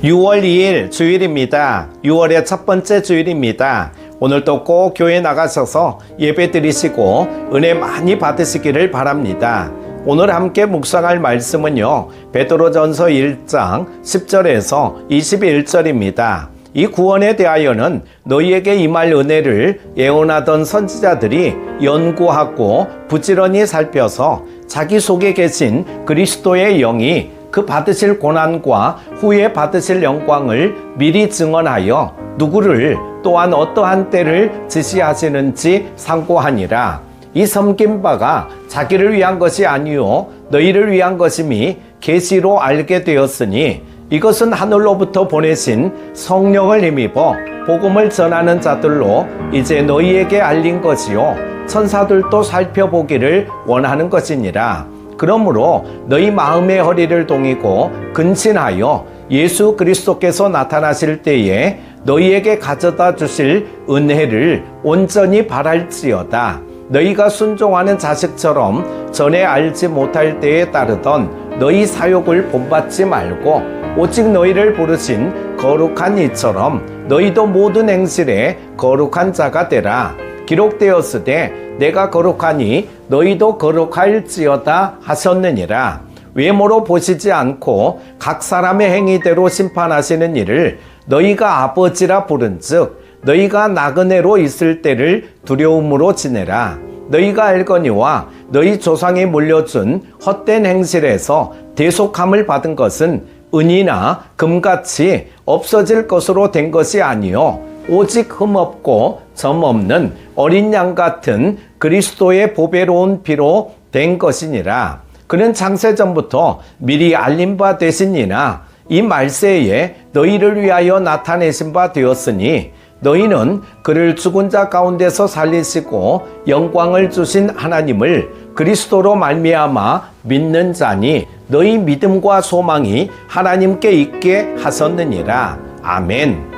6월 2일 주일입니다. 6월의 첫 번째 주일입니다. 오늘도 꼭 교회 나가셔서 예배 드리시고 은혜 많이 받으시기를 바랍니다. 오늘 함께 묵상할 말씀은요, 베드로전서 1장 10절에서 21절입니다. 이 구원에 대하여는 너희에게 임할 은혜를 예언하던 선지자들이 연구하고 부지런히 살펴서 자기 속에 계신 그리스도의 영이 그 받으실 고난과 후에 받으실 영광을 미리 증언하여 누구를 또한 어떠한 때를 지시하시는지 상고하니라. 이 섬긴 바가 자기를 위한 것이 아니요 너희를 위한 것임이 계시로 알게 되었으니 이것은 하늘로부터 보내신 성령을 힘입어 복음을 전하는 자들로 이제 너희에게 알린 것이요 천사들도 살펴보기를 원하는 것이니라. 그러므로 너희 마음의 허리를 동이고 근신하여 예수 그리스도께서 나타나실 때에 너희에게 가져다 주실 은혜를 온전히 바랄지어다. 너희가 순종하는 자식처럼 전에 알지 못할 때에 따르던 너희 사욕을 본받지 말고 오직 너희를 부르신 거룩한 이처럼 너희도 모든 행실에 거룩한 자가 되라. 기록되었으되 내가 거룩하니 너희도 거룩할지어다 하셨느니라. 외모로 보시지 않고 각 사람의 행위대로 심판하시는 이를 너희가 아버지라 부른즉 너희가 나그네로 있을 때를 두려움으로 지내라. 너희가 알거니와 너희 조상이 물려준 헛된 행실에서 대속함을 받은 것은 은이나 금같이 없어질 것으로 된 것이 아니요 오직 흠없고 점없는 어린 양 같은 그리스도의 보배로운 피로 된 것이니라. 그는 창세전부터 미리 알린 바 되시니나 이 말세에 너희를 위하여 나타내신 바 되었으니 너희는 그를 죽은 자 가운데서 살리시고 영광을 주신 하나님을 그리스도로 말미암아 믿는 자니 너희 믿음과 소망이 하나님께 있게 하셨느니라. 아멘.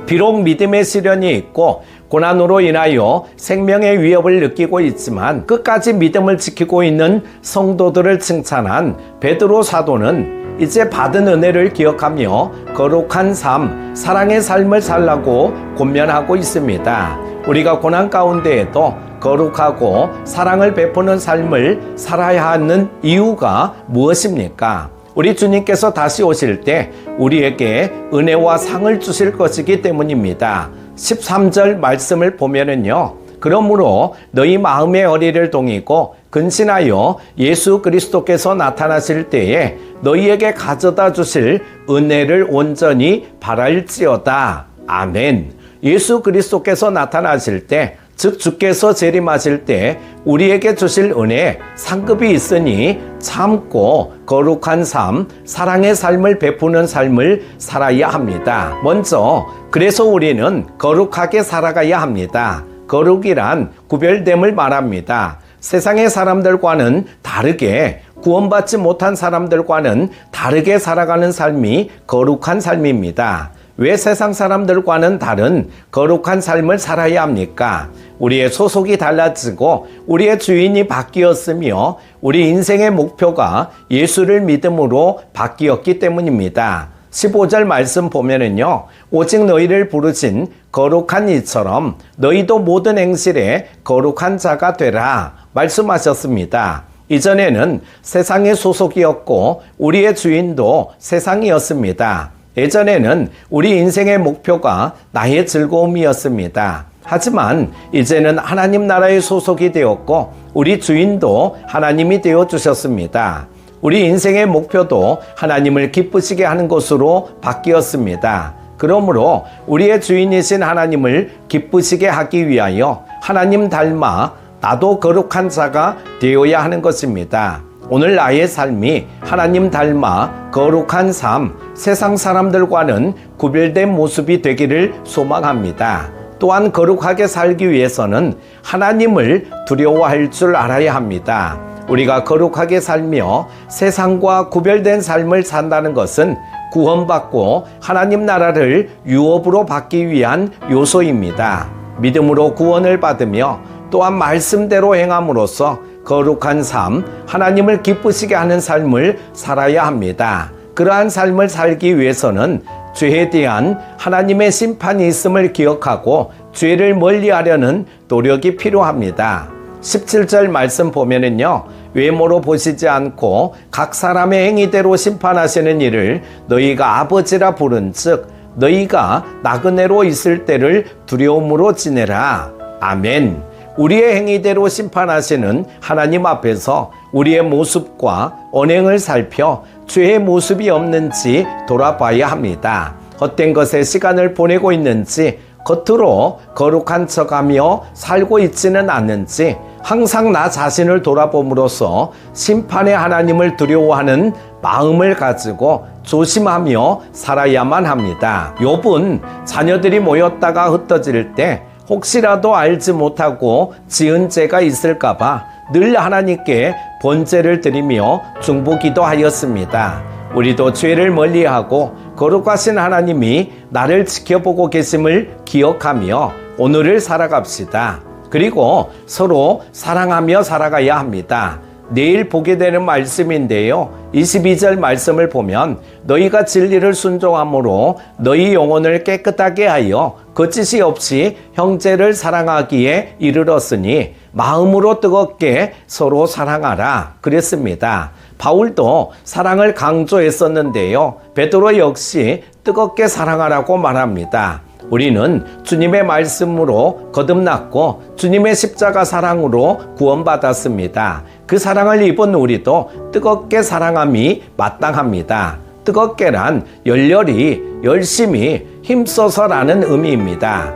비록 믿음의 시련이 있고 고난으로 인하여 생명의 위협을 느끼고 있지만 끝까지 믿음을 지키고 있는 성도들을 칭찬한 베드로 사도는 이제 받은 은혜를 기억하며 거룩한 삶, 사랑의 삶을 살라고 권면하고 있습니다. 우리가 고난 가운데에도 거룩하고 사랑을 베푸는 삶을 살아야 하는 이유가 무엇입니까? 우리 주님께서 다시 오실 때 우리에게 은혜와 상을 주실 것이기 때문입니다. 13절 말씀을 보면은요, 그러므로 너희 마음의 허리를 동이고 근신하여 예수 그리스도께서 나타나실 때에 너희에게 가져다 주실 은혜를 온전히 바랄지어다. 아멘. 예수 그리스도께서 나타나실 때, 즉 주께서 재림하실 때 우리에게 주실 은혜, 상급이 있으니 참고 거룩한 삶, 사랑의 삶을 베푸는 삶을 살아야 합니다. 먼저 그래서 우리는 거룩하게 살아가야 합니다. 거룩이란 구별됨을 말합니다. 세상의 사람들과는 다르게, 구원받지 못한 사람들과는 다르게 살아가는 삶이 거룩한 삶입니다. 왜 세상 사람들과는 다른 거룩한 삶을 살아야 합니까? 우리의 소속이 달라지고 우리의 주인이 바뀌었으며 우리 인생의 목표가 예수를 믿음으로 바뀌었기 때문입니다. 15절 말씀 보면은요, 오직 너희를 부르신 거룩한 이처럼 너희도 모든 행실에 거룩한 자가 되라 말씀하셨습니다. 이전에는 세상의 소속이었고 우리의 주인도 세상이었습니다. 예전에는 우리 인생의 목표가 나의 즐거움이었습니다. 하지만 이제는 하나님 나라의 소속이 되었고 우리 주인도 하나님이 되어 주셨습니다. 우리 인생의 목표도 하나님을 기쁘시게 하는 것으로 바뀌었습니다. 그러므로 우리의 주인이신 하나님을 기쁘시게 하기 위하여 하나님 닮아 나도 거룩한 자가 되어야 하는 것입니다. 오늘 나의 삶이 하나님 닮아 거룩한 삶, 세상 사람들과는 구별된 모습이 되기를 소망합니다. 또한 거룩하게 살기 위해서는 하나님을 두려워할 줄 알아야 합니다. 우리가 거룩하게 살며 세상과 구별된 삶을 산다는 것은 구원받고 하나님 나라를 유업으로 받기 위한 요소입니다. 믿음으로 구원을 받으며 또한 말씀대로 행함으로써 거룩한 삶, 하나님을 기쁘시게 하는 삶을 살아야 합니다. 그러한 삶을 살기 위해서는 죄에 대한 하나님의 심판이 있음을 기억하고 죄를 멀리하려는 노력이 필요합니다. 17절 말씀 보면은요, 외모로 보시지 않고 각 사람의 행위대로 심판하시는 이를 너희가 아버지라 부른즉 너희가 나그네로 있을 때를 두려움으로 지내라. 아멘. 우리의 행위대로 심판하시는 하나님 앞에서 우리의 모습과 언행을 살펴 죄의 모습이 없는지 돌아봐야 합니다. 헛된 것에 시간을 보내고 있는지, 겉으로 거룩한 척하며 살고 있지는 않는지 항상 나 자신을 돌아봄으로써 심판의 하나님을 두려워하는 마음을 가지고 조심하며 살아야만 합니다. 욥은 자녀들이 모였다가 흩어질 때 혹시라도 알지 못하고 지은 죄가 있을까봐 늘 하나님께 번제를 드리며 중보기도 하였습니다. 우리도 죄를 멀리하고 거룩하신 하나님이 나를 지켜보고 계심을 기억하며 오늘을 살아갑시다. 그리고 서로 사랑하며 살아가야 합니다. 내일 보게 되는 말씀인데요. 22절 말씀을 보면 너희가 진리를 순종함으로 너희 영혼을 깨끗하게 하여 거짓이 없이 형제를 사랑하기에 이르렀으니 마음으로 뜨겁게 서로 사랑하라 그랬습니다. 바울도 사랑을 강조했었는데요. 베드로 역시 뜨겁게 사랑하라고 말합니다. 우리는 주님의 말씀으로 거듭났고 주님의 십자가 사랑으로 구원받았습니다. 그 사랑을 입은 우리도 뜨겁게 사랑함이 마땅합니다. 뜨겁게란 열렬히, 열심히, 힘써서라는 의미입니다.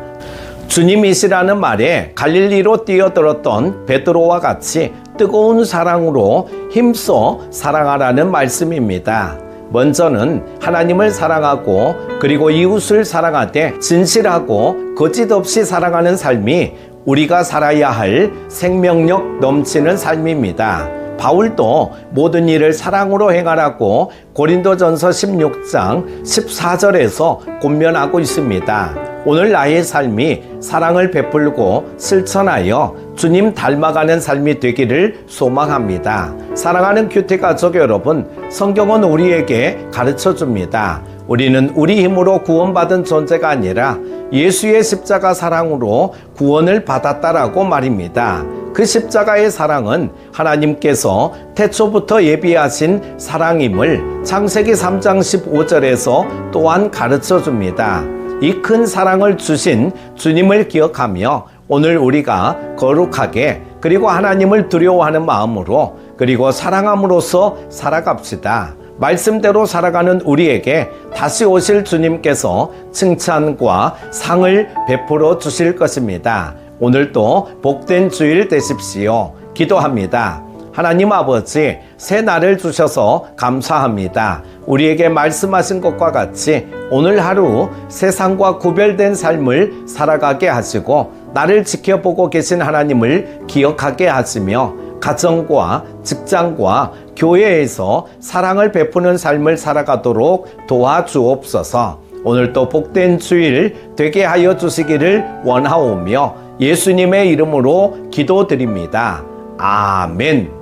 주님이시라는 말에 갈릴리로 뛰어들었던 베드로와 같이 뜨거운 사랑으로 힘써 사랑하라는 말씀입니다. 먼저는 하나님을 사랑하고 그리고 이웃을 사랑하되 진실하고 거짓 없이 사랑하는 삶이 우리가 살아야 할 생명력 넘치는 삶입니다. 바울도 모든 일을 사랑으로 행하라고 고린도전서 16장 14절에서 권면하고 있습니다. 오늘 나의 삶이 사랑을 베풀고 실천하여 주님 닮아가는 삶이 되기를 소망합니다. 사랑하는 큐티 가족 여러분, 성경은 우리에게 가르쳐 줍니다. 우리는 우리 힘으로 구원받은 존재가 아니라 예수의 십자가 사랑으로 구원을 받았다라고 말입니다. 그 십자가의 사랑은 하나님께서 태초부터 예비하신 사랑임을 창세기 3장 15절에서 또한 가르쳐 줍니다. 이 큰 사랑을 주신 주님을 기억하며 오늘 우리가 거룩하게 그리고 하나님을 두려워하는 마음으로 그리고 사랑함으로써 살아갑시다. 말씀대로 살아가는 우리에게 다시 오실 주님께서 칭찬과 상을 베풀어 주실 것입니다. 오늘도 복된 주일 되십시오. 기도합니다. 하나님 아버지, 새 날을 주셔서 감사합니다. 우리에게 말씀하신 것과 같이 오늘 하루 세상과 구별된 삶을 살아가게 하시고 나를 지켜보고 계신 하나님을 기억하게 하시며 가정과 직장과 교회에서 사랑을 베푸는 삶을 살아가도록 도와주옵소서. 오늘도 복된 주일 되게 하여 주시기를 원하오며 예수님의 이름으로 기도드립니다. 아멘.